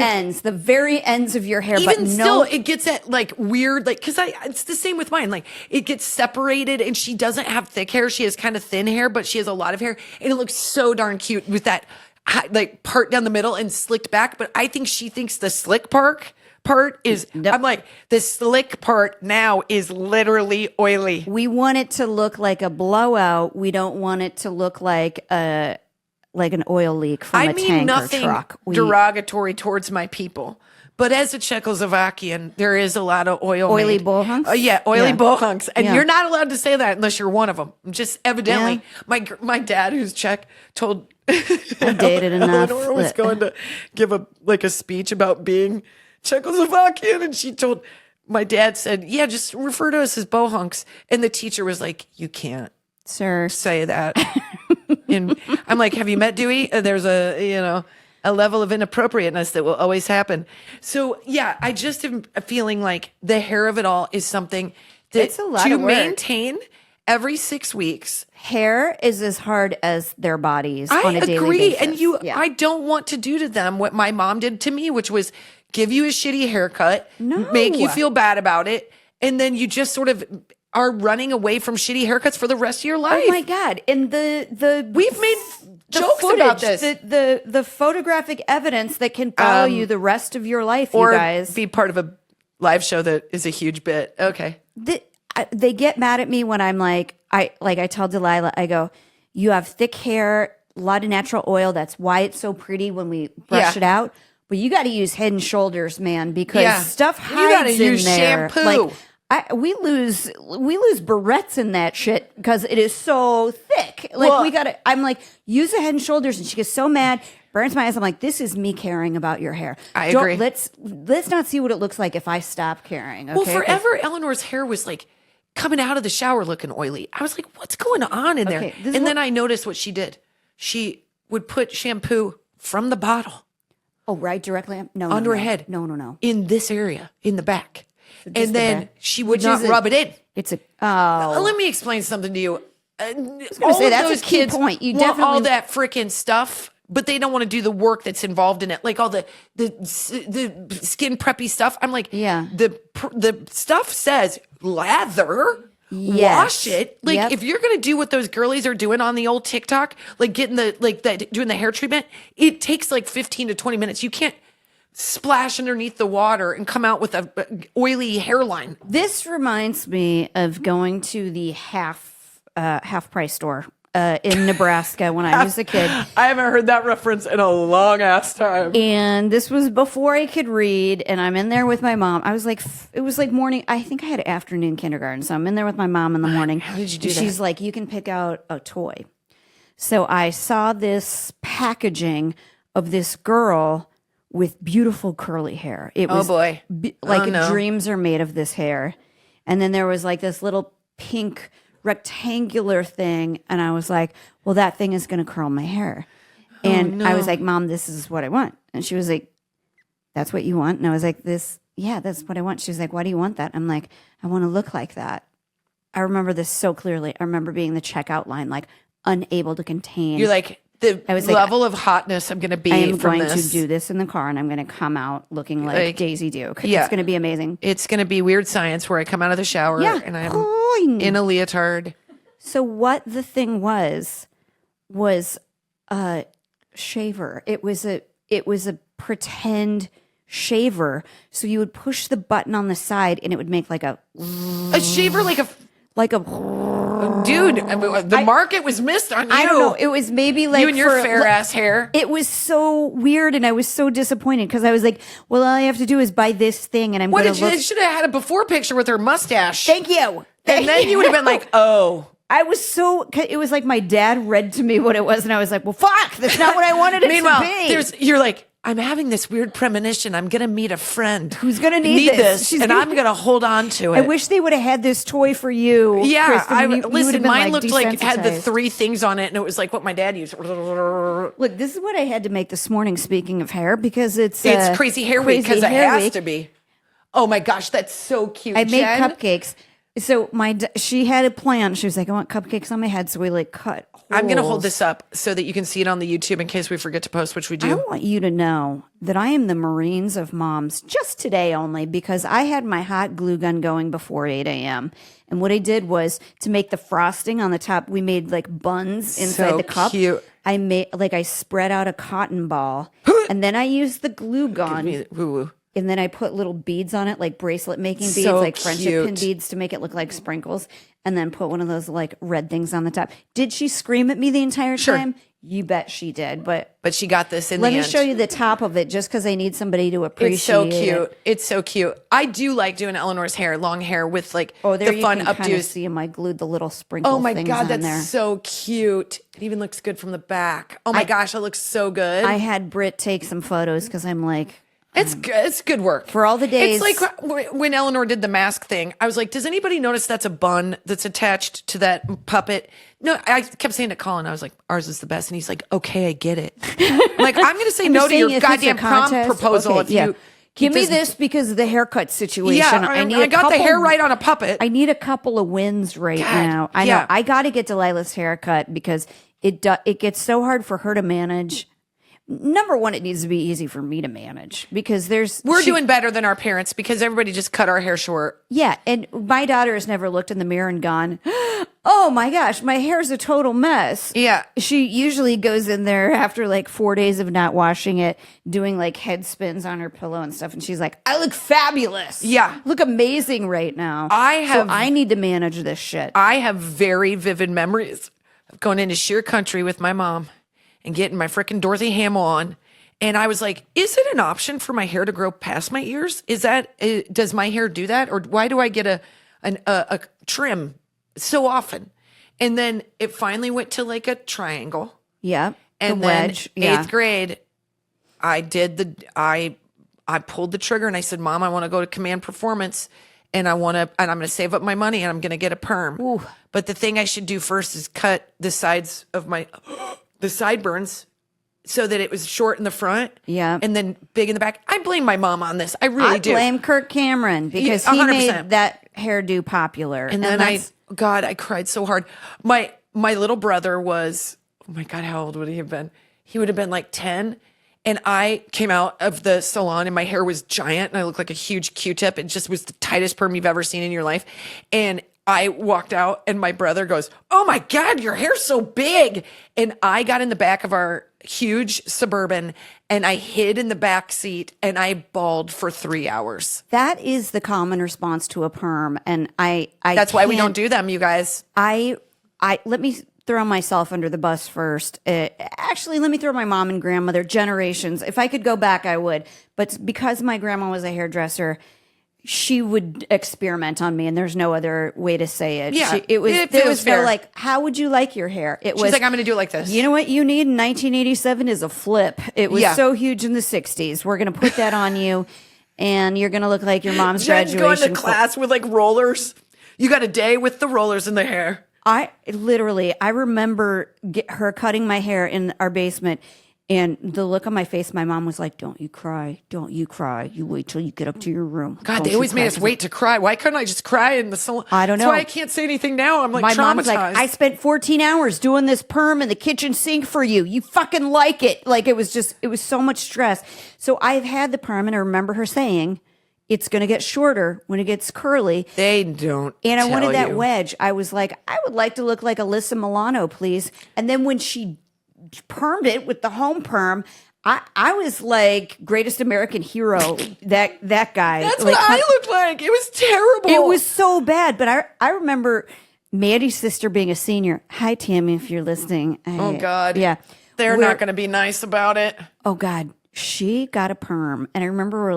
ends of your hair. Even but still, it gets at like weird, like, because it's the same with mine. Like, it gets separated, and she doesn't have thick hair. She has kind of thin hair, but she has a lot of hair, and it looks so darn cute with that like part down the middle and slicked back. But I think she thinks the slick part is I'm like, the slick part now is literally oily. We want it to look like a blowout. We don't want it to look like an oil leak from a tank or truck. Derogatory towards my people. But as a Czechoslovakian, there is a lot of oily bohunks. Oily bohunks, and you're not allowed to say that unless you're one of them. Just evidently, my dad, who's Czech, told I dated enough. Eleanor was going to give a speech about being Czechoslovakian, and she told my dad said, "Yeah, just refer to us as bohunks." And the teacher was like, "You can't, sir, say that." And I'm like, "Have you met Dewey? There's a level of inappropriateness that will always happen." So yeah, I just am feeling like the hair of it all is something that it's a lot of work. Maintain every 6 weeks. Hair is as hard as their bodies on a daily basis. And I don't want to do to them what my mom did to me, which was give you a shitty haircut, make you feel bad about it, and then you just sort of are running away from shitty haircuts for the rest of your life. Oh my God. And we've made jokes about this. The photographic evidence that can follow you the rest of your life, or you guys. Be part of a live show that is a huge bit. Okay. They get mad at me when I'm like, I tell Delilah, I go, you have thick hair, a lot of natural oil. That's why it's so pretty when we brush it out. But you got to use Head and Shoulders, man, because stuff hides you gotta in use there. shampoo. Like, we lose barrettes in that shit because it is so thick. Like I'm like, use a Head and Shoulders, and she gets so mad. burns my eyes. I'm like, this is me caring about your hair. I agree. Let's not see what it looks like if I stop caring. Okay? Well, forever Eleanor's hair was like coming out of the shower looking oily. I was like, what's going on in there? And then I noticed what she did. She would put shampoo from the bottle. Oh, right, directly under her head. No. In this area, in the back. So and then she would not rub it in. It's a Let me explain something to you. I was going to say that's a key point. You want definitely all that freaking stuff, but they don't want to do the work that's involved in it, like all the skin preppy stuff. I'm like, yeah, the stuff says lather. Yes. Wash it. Like if you're gonna do what those girlies are doing on the old TikTok, like getting doing the hair treatment, it takes like 15 to 20 minutes. You can't splash underneath the water and come out with a oily hairline. This reminds me of going to the half price store in Nebraska when I was a kid. I haven't heard that reference in a long ass time. And this was before I could read, and I'm in there with my mom. I was like, it was like morning. I think I had afternoon kindergarten, so I'm in there with my mom in the morning. How did you do that? She's like, you can pick out a toy. So I saw this packaging of this girl with beautiful curly hair. It was dreams are made of this hair. And then there was like this little pink rectangular thing, and I was like, well, that thing is going to curl my hair. And I was like, Mom, this is what I want. And she was like, that's what you want? And I was like, that's what I want. She was like, why do you want that? I'm like, I want to look like that. I remember this so clearly. I remember being in the checkout line, like unable to contain. You're like, the level of hotness I'm going to be. I am from going to do this in the car, and I'm going to come out looking like Daisy Duke. Yeah. It's going to be amazing. It's going to be weird science where I come out of the shower and I'm in a leotard. So what the thing was a shaver. It was a pretend shaver. So you would push the button on the side, and it would make like a shaver, like a. Dude, the market was missed on you. I don't know. It was maybe like you and your fair ass hair. It was so weird, and I was so disappointed because I was like, "Well, all I have to do is buy this thing, and I'm going to look." Should have had a before picture with her mustache. Thank you. And then you would have been like, "Oh." I was it was like my dad read to me what it was, and I was like, "Well, fuck, that's not what I wanted it to be." You're like, I'm having this weird premonition. I'm going to meet a friend who's going to need this. I'm going to hold on to it. I wish they would have had this toy for you. Yeah. Kristin. Listen, mine looked like it had the 3 things on it, and it was like what my dad used. Look, this is what I had to make this morning, speaking of hair, because it's Crazy Hair Week, because it has to be. Oh my gosh, that's so cute. I made cupcakes. So she had a plan. She was like, I want cupcakes on my head. So we like cut holes. I'm going to hold this up so that you can see it on the YouTube in case we forget to post, which we do. I want you to know that I am the Marines of moms just today only because I had my hot glue gun going before 8 a.m. And what I did was to make the frosting on the top, we made like buns inside the cup. Cute. I spread out a cotton ball and then I used the glue gun. Give me woo-woo. And then I put little beads on it, like bracelet making beads, so like friendship cute. pin beads to make it look like sprinkles. And then put one of those like red things on the top. Did she scream at me the entire time? You bet she did. But she got this in the end. Let me show you the top of it just because I need somebody to appreciate it. It's so cute. It's so cute. I do like doing Eleanor's hair, long hair with like the fun updos. Kind of see them. I glued the little sprinkle things on there. Oh my God, that's so cute. It even looks good from the back. Oh my gosh, it looks so good. I had Britt take some photos because I'm like... It's good. It's good work for all the days. It's like when Eleanor did the mask thing. I was like, "Does anybody notice that's a bun that's attached to that puppet?" No, I kept saying to Colin, I was like, "Ours is the best," and he's like, "Okay, I get it." Like, I'm going to say no to your goddamn prom proposal if you give me this because of the haircut situation. Yeah, I got the hair right on a puppet. I need a couple of wins now. I know. I got to get Delilah's haircut because it gets so hard for her to manage. Number one, it needs to be easy for me to manage because we're doing better than our parents because everybody just cut our hair short. Yeah. And my daughter has never looked in the mirror and gone, oh my gosh, my hair's a total mess. Yeah. She usually goes in there after like 4 days of not washing it, doing like head spins on her pillow and stuff. And she's like, I look fabulous. Yeah. Look amazing right now. I need to manage this shit. I have very vivid memories of going into sheer country with my mom and getting my freaking Dorothy Hamill on. And I was like, is it an option for my hair to grow past my ears? Does my hair do that? Or why do I get a trim so often? And then it finally went to like a triangle. Yeah. And The then wedge, yeah. 8th grade, I pulled the trigger and I said, Mom, I want to go to Command Performance and I'm going to save up my money and I'm going to get a perm. Ooh. But the thing I should do first is cut the sides of the sideburns so that it was short in the front. Yeah. And then big in the back. I blame my mom on this. I really do. I blame Kirk Cameron because Yeah, he 100%. made that hairdo popular. And then I cried so hard. My little brother was, oh my God, how old would he have been? He would have been like 10. And I came out of the salon and my hair was giant and I looked like a huge Q-tip. It just was the tightest perm you've ever seen in your life. And I walked out and my brother goes, oh my God, your hair's so big. And I got in the back of our huge Suburban and I hid in the back seat and I bawled for 3 hours. That is the common response to a perm. And That's why we don't do them, you guys. Let me throw myself under the bus first. Actually, let me throw my mom and grandmother generations. If I could go back, I would. But because my grandma was a hairdresser, she would experiment on me, and there's no other way to say it. Yeah, it was it there feels was no fair. like, how would you like your hair? It She's was like, I'm going to do it like this. You know what you need in 1987 is a flip. It was Yeah. so huge in the 60s. We're going to put that on you, and you're going to look like your mom's Jen's graduation. going to class with like rollers. You got a day with the rollers in the hair. I remember her cutting my hair in our basement, and the look on my face, my mom was like, don't you cry. Don't you cry. You wait till you get up to your room. God, Don't they you always cry." made us wait to cry. Why couldn't I just cry in the salon? I don't know. That's why I can't say anything now. I'm like My traumatized. mom's like, I spent 14 hours doing this perm in the kitchen sink for you. You fucking like it. Like, it was so much stress. So I've had the perm, and I remember her saying, it's going to get shorter when it gets curly. They don't. And I wanted tell that you. wedge. I was like, I would like to look like Alyssa Milano, please. And then when she permed it with the home perm, I was like greatest American hero, that guy. That's like, what I looked like. It was terrible. It was so bad. But I remember Maddie's sister being a senior. Hi, Tammy, if you're listening. Oh, God. Yeah. They're not going to be nice about it. Oh, God. She got a perm. And I remember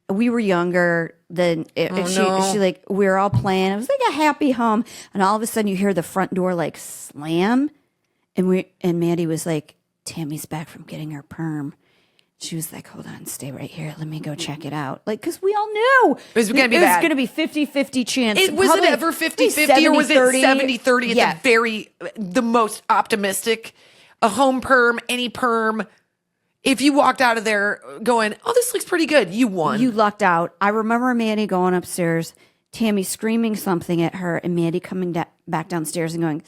we were younger than she like, we were all playing. It was like a happy home. And all of a sudden you hear the front door like slam. And Maddie was like, Tammy's back from getting her perm. She was like, hold on, stay right here. Let me go check it out. Like, because we all knew it was going to be it bad. was going to be 50-50 chance. Was it ever 50-50 or was it 70-30 Yeah. at the most optimistic? A home perm, any perm. If you walked out of there going, oh, this looks pretty good, you won. You lucked out. I remember Maddie going upstairs, Tammy screaming something at her, and Maddie coming back downstairs and going,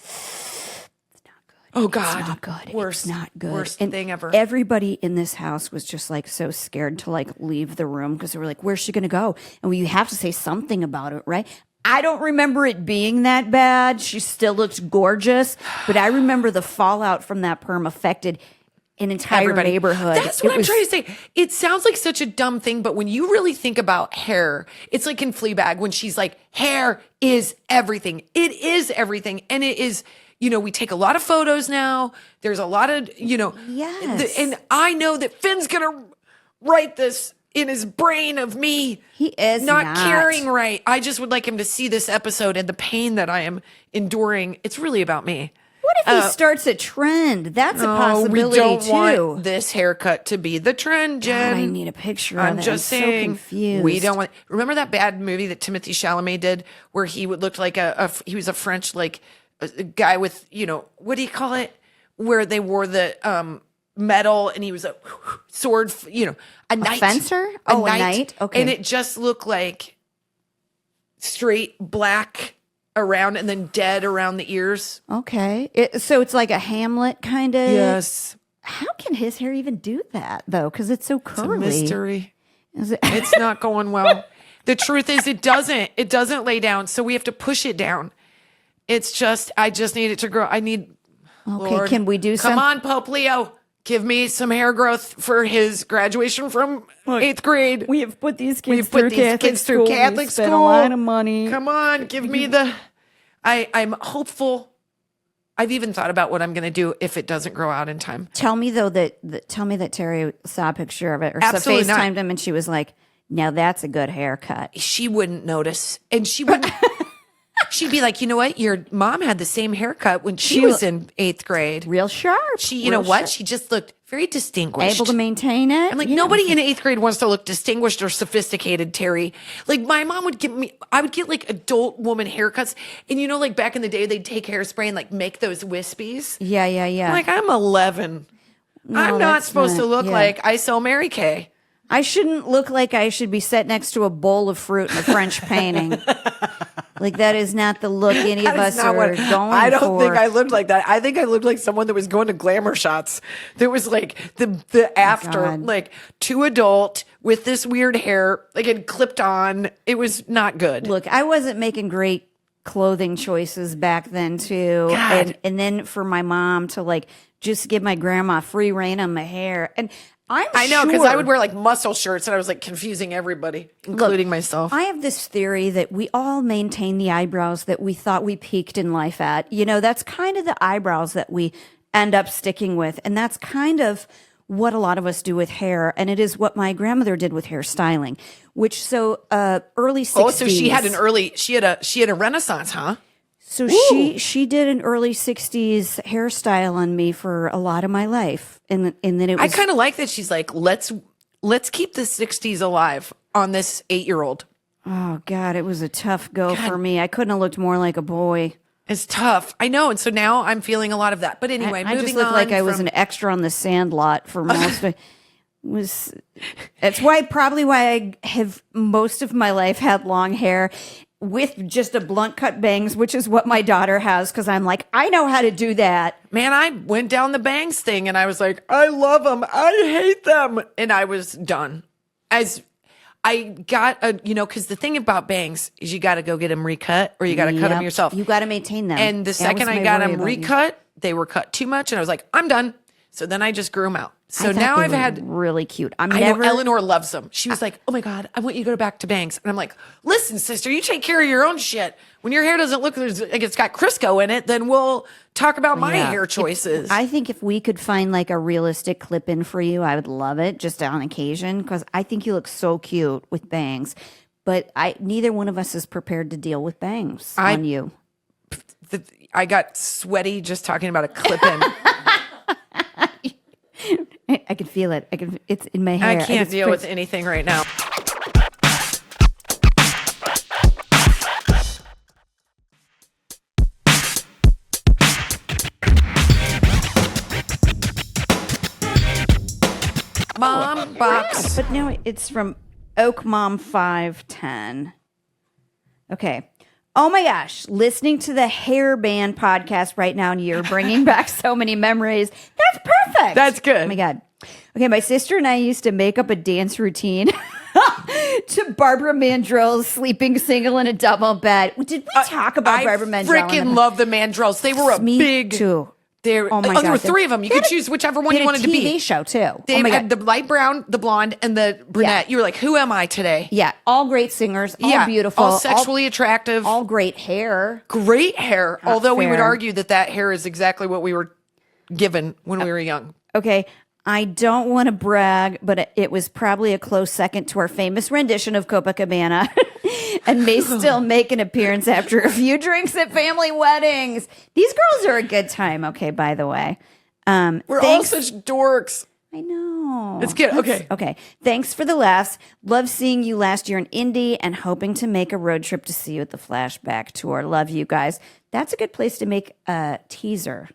oh, God. it's not good. Worst, It's not good. Worst And thing ever. Everybody in this house was just like so scared to like leave the room because they were like, where's she going to go? And you have to say something about it, right? I don't remember it being that bad. She still looked gorgeous, but I remember the fallout from that perm affected an entire neighborhood. That's what I'm trying to say. It sounds like such a dumb thing, but when you really think about hair, it's like in Fleabag when she's like, hair is everything. It is everything. And it is, we take a lot of photos now. There's a lot of, Yes. and I know that Finn's going to write this in his brain of me. He is not caring right. I just would like him to see this episode and the pain that I am enduring. It's really about me. What if he starts a trend? That's a possibility we don't too. want this haircut to be the trend, Jen. God, I need a picture I'm of it. just I'm saying. so confused. We don't want. Remember that bad movie that Timothy Chalamet did, where he would look like he was a French like a guy with what do you call it? Where they wore the medal and he was a sword, a knight, fencer, a knight. Okay, and it just looked like straight black around and then dead around the ears. Okay. So it's like a Hamlet kind of. Yes. How can his hair even do that though? Because it's so curly. It's a mystery. Is it? It's not going well. The truth is it doesn't lay down. So we have to push it down. It's just, I just need it to grow. I need, Okay, Lord, can we do come some? on, Pope Leo. Give me some hair growth for his graduation from 8th grade. We have put these kids We've put these kids through Catholic We spent school. a lot of money. Come on, give me the. I'm hopeful. I've even thought about what I'm going to do if it doesn't grow out in time. Tell me though tell me that Terry saw a picture of it or Absolutely not. FaceTimed him and she was like, "Now that's a good haircut." She wouldn't notice, and she wouldn't. She'd be like, you know what? Your mom had the same haircut when she was in 8th grade. Real sharp. You know what? She just looked very distinguished. Able to maintain it. And like nobody in 8th grade wants to look distinguished or sophisticated, Terry. Like my mom would I would get like adult woman haircuts. And you know, like back in the day, they'd take hairspray and like make those wispies. Yeah. Like I'm 11. No, I'm not supposed to look like I sell Mary Kay. I shouldn't look like I should be set next to a bowl of fruit in a French painting. Like that is not the look any of us are going for. I don't think I looked like that. I think I looked like someone that was going to Glamour shots. There was like the after, like too adult with this weird hair, like it clipped on. It was not good. Look, I wasn't making great clothing choices back then too. And then for my mom to like just give my grandma free reign on my hair. And I know, because I would wear like muscle shirts and I was like confusing everybody, including myself. I have this theory that we all maintain the eyebrows that we thought we peaked in life at. You know, that's kind of the eyebrows that we end up sticking with. And that's kind of what a lot of us do with hair. And it is what my grandmother did with hairstyling, which early 60s. Oh, so she had a renaissance, huh? So she did an early 60s hairstyle on me for a lot of my life. And then it was... I kind of like that she's like, let's keep the 60s alive on this 8-year-old. Oh, God, it was a tough go for me. I couldn't have looked more like a boy. It's tough. I know. And so now I'm feeling a lot of that. But anyway, I just looked like I was an extra on the Sandlot for most of That's probably why I have most of my life had long hair with just a blunt cut bangs, which is what my daughter has, because I'm like, I know how to do that. Man, I went down the bangs thing and I was like, I love them. I hate them. And I was done. As I got because the thing about bangs is you got to go get them recut or you got to cut them yourself. You got to maintain them. And the second I got them recut, they were cut too much. And I was like, I'm done. So then I just grew them out. So now I've had really cute. I know Eleanor loves them. She was like, "Oh my God, I want you to go back to bangs." And I'm like, "Listen, sister, you take care of your own shit. When your hair doesn't look like it's got Crisco in it, then we'll talk about my hair choices." I think if we could find like a realistic clip in for you, I would love it just on occasion, because I think you look so cute with bangs. But neither one of us is prepared to deal with bangs on you. I got sweaty just talking about a clip in. I can feel it. It's in my hair. I can't deal with anything right now. Mom box. But no, it's from Oak Mom 510. Okay. Oh my gosh, listening to the Hair Band podcast right now, and you're bringing back so many memories. That's perfect. That's good. Oh my God. Okay, my sister and I used to make up a dance routine to Barbara Mandrell's Sleeping Single in a Double Bed. Did we talk about Barbara Mandrell? I freaking love the Mandrells. They were big... too. There were 3 of them. You could choose whichever one you wanted to be. TV show too. They had the light brown, the blonde, and the brunette. Yeah. You were like, who am I today? Yeah, all great singers, all beautiful, all sexually attractive, all great hair. Great hair. Although we would argue that hair is exactly what we were given when we were young. Okay. I don't want to brag, but it was probably a close second to our famous rendition of Copacabana and may still make an appearance after a few drinks at family weddings. These girls are a good time, okay, by the way. We're all such dorks. I know. It's good. Okay. Okay. Thanks for the laughs. Love seeing you last year in Indy and hoping to make a road trip to see you at the Flashback tour. Love you guys. That's a good place to make a teaser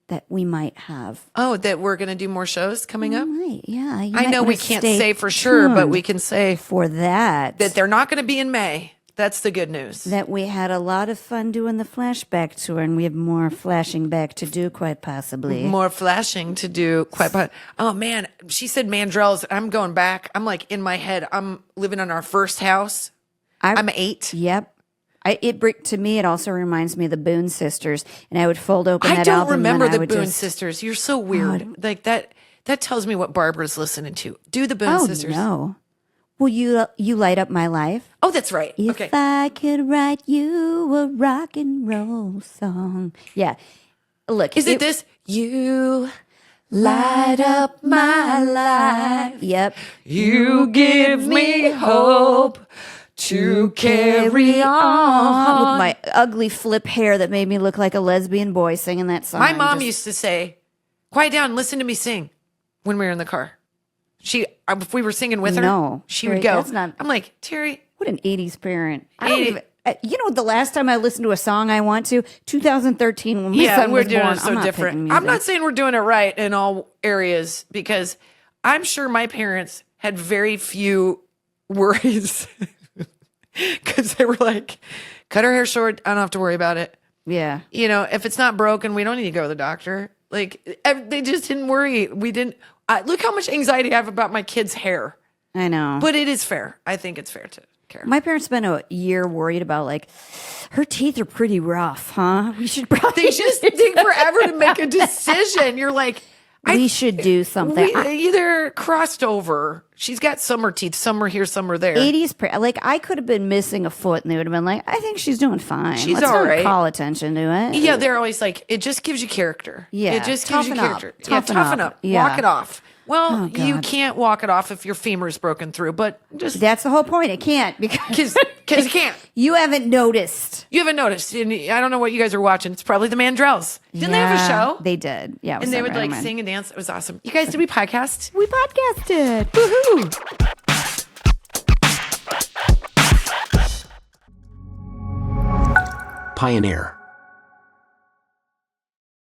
that we might have. Oh, that we're going to do more shows coming up? Right, yeah. I know we can't say for sure, but we can say for that they're not going to be in May. That's the good news. That we had a lot of fun doing the Flashback tour, and we have more flashing back to do, quite possibly. More flashing to do, Oh, man. She said Mandrell's. I'm going back. I'm like in my head. I'm living in our first house. I'm 8. Yep. To me, it also reminds me of the Boone Sisters, and I would fold open that album. I don't remember the Boone Sisters. You're so weird. Like that tells me what Barbara's listening to. Do the Boone Sisters. Oh, no. Will you light up my life? Oh, that's right. If I could write you a rock and roll song. Yeah. Look. Is it this? You light up my life. Yep. You give me hope to carry on. With my ugly flip hair that made me look like a lesbian boy singing that song. My mom used to say, quiet down and listen to me sing when we were in the car. If we were singing with her, she would go. I'm like, Terry. What an 80s parent. I don't even, you know, the last time I listened to a song I want to, 2013 when my son was born. We're doing it so different. I'm not saying we're doing it right in all areas because I'm sure my parents had very few worries because they were like, cut her hair short. I don't have to worry about it. Yeah. You know, if it's not broken, we don't need to go to the doctor. Like, they just didn't worry. We didn't. Look how much anxiety I have about my kid's hair. I know. But it is fair. I think it's fair to care. My parents spent a year worried about, like, her teeth are pretty rough, huh? We should probably. They just take forever to make a decision. You're like, we should do something. Either crossed over. She's got summer teeth. Some are here, some are there. 80s, like, I could have been missing a foot and they would have been like, I think she's doing fine. She's Let's all not right. Call attention to it. Yeah, they're always like, it just gives you character. Yeah. It just gives you character. Toughen up. Yeah. Walk it off. Well, you can't walk it off if your femur is broken through, but just. That's the whole point. It can't because you can't. You haven't noticed. You haven't noticed. And I don't know what you guys are watching. It's probably the Mandrells. Didn't they have a show? They did. Yeah. And they would like sing and dance. It was awesome. You guys, did we podcast? We podcasted. Woohoo. Pioneer.